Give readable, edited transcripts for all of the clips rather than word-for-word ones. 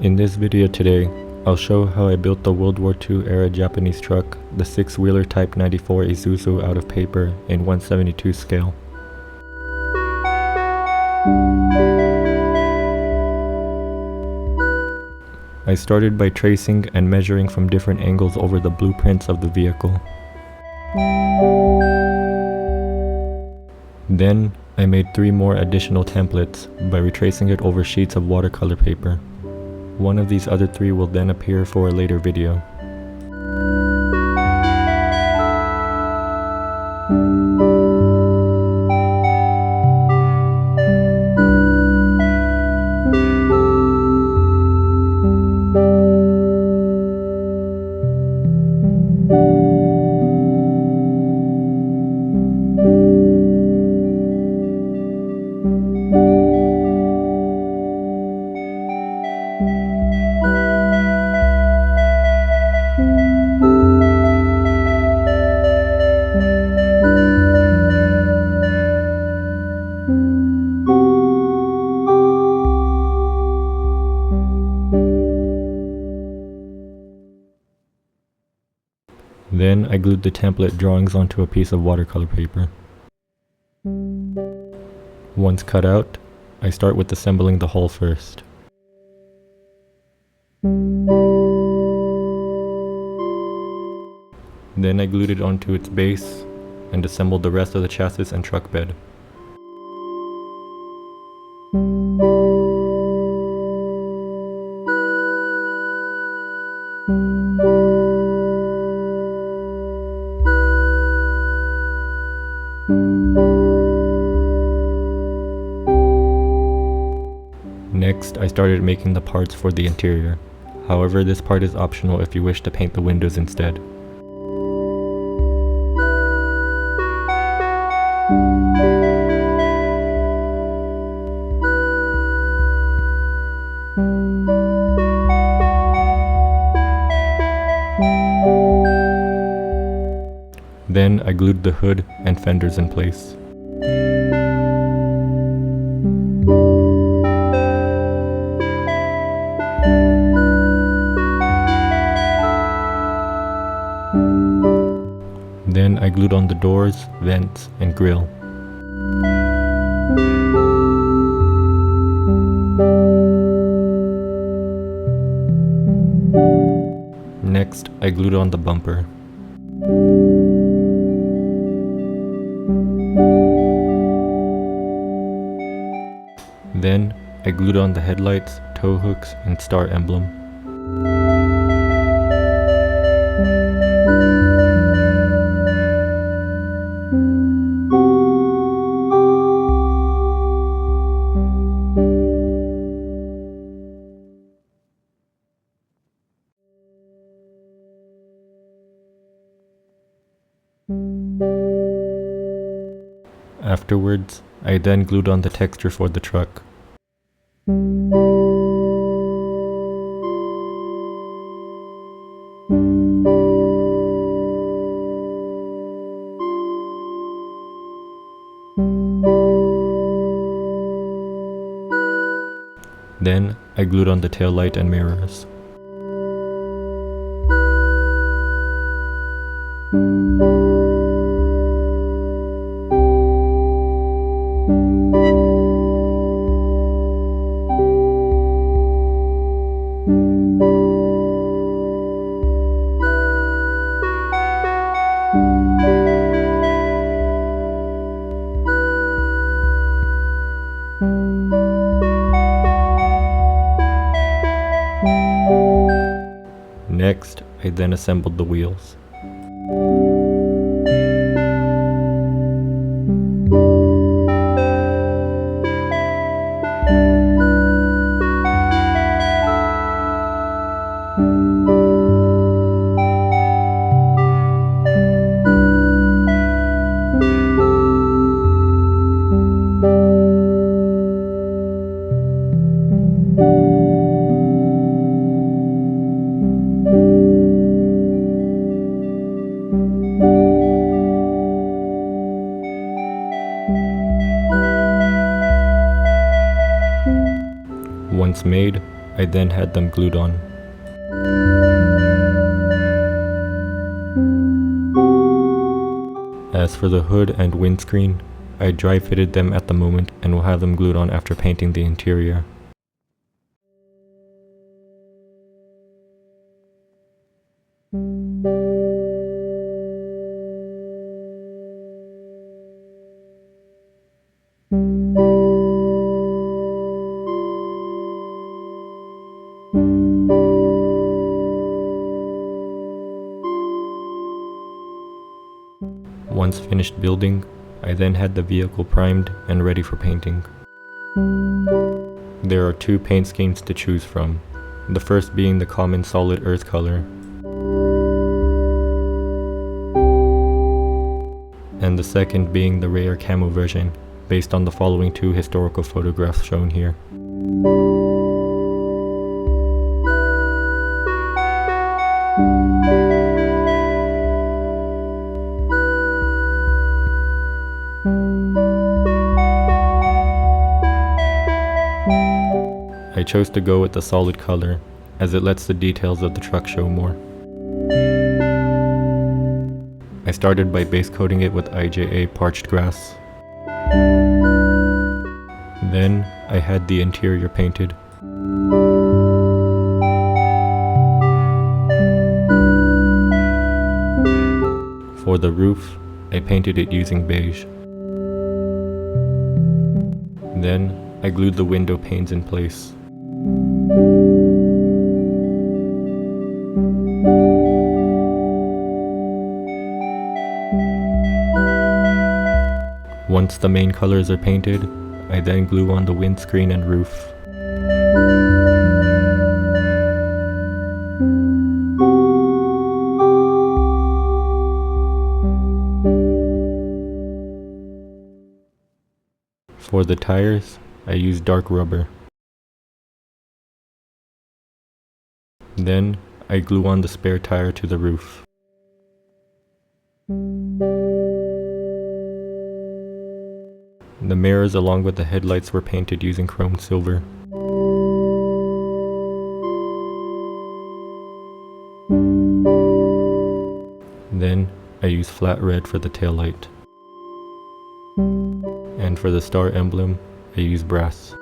In this video today, I'll show how I built the World War II era Japanese truck, the 6-wheeler Type 94 Isuzu out of paper in 1/72 scale. I started by tracing and measuring from different angles over the blueprints of the vehicle. Then, I made 3 more additional templates by retracing it over sheets of watercolor paper. One of these other 3 will then appear for a later video. Then I glued the template drawings onto a piece of watercolor paper. Once cut out, I start with assembling the hull first. Then I glued it onto its base and assembled the rest of the chassis and truck bed. Next, I started making the parts for the interior. However, this part is optional if you wish to paint the windows instead. Then I glued the hood and fenders in place. Then I glued on the doors, vents, and grille. Next, I glued on the bumper. Then, I glued on the headlights, tow hooks, and star emblem. Afterwards, I then glued on the texture for the truck. Then, I glued on the taillight and mirrors. Next, I then assembled the wheels. Once made, I then had them glued on. As for the hood and windscreen, I dry fitted them at the moment and will have them glued on after painting the interior. Once finished building, I then had the vehicle primed and ready for painting. There are two paint schemes to choose from, the first being the common solid earth color, and the second being the rare camo version, based on the following two historical photographs shown here. I chose to go with the solid color, as it lets the details of the truck show more. I started by base coating it with IJA parched grass. Then I had the interior painted. For the roof, I painted it using beige. Then I glued the window panes in place. Once the main colors are painted, I then glue on the windscreen and roof. For the tires, I used dark rubber. Then I glue on the spare tire to the roof. The mirrors along with the headlights were painted using chrome silver. Then I used flat red for the taillight. And for the star emblem, I used brass.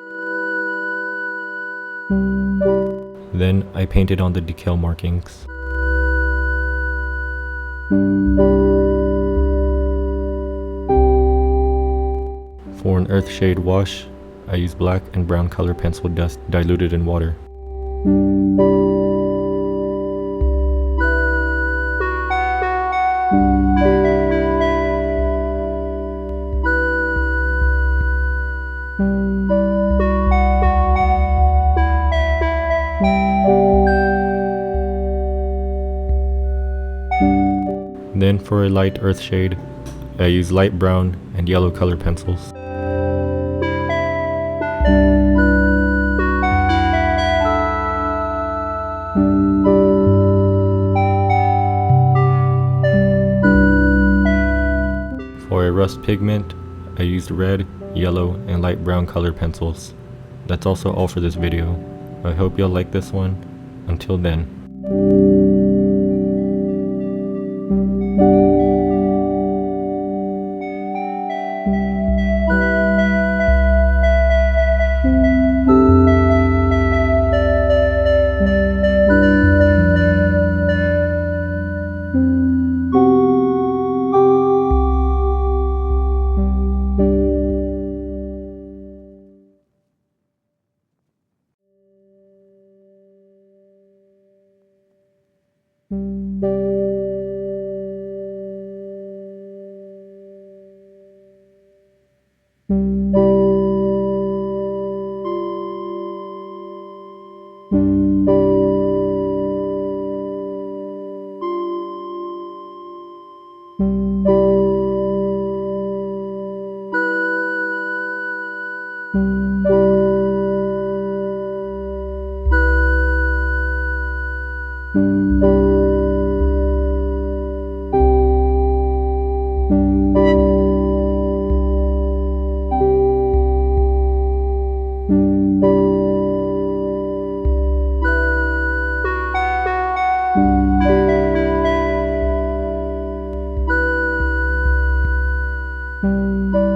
Then I painted on the decal markings. For an earth shade wash, I used black and brown color pencil dust diluted in water. Then for a light earth shade, I used light brown and yellow color pencils. For a rust pigment, I used red, yellow, and light brown color pencils. That's also all for this video. I hope y'all like this one. Until then. you.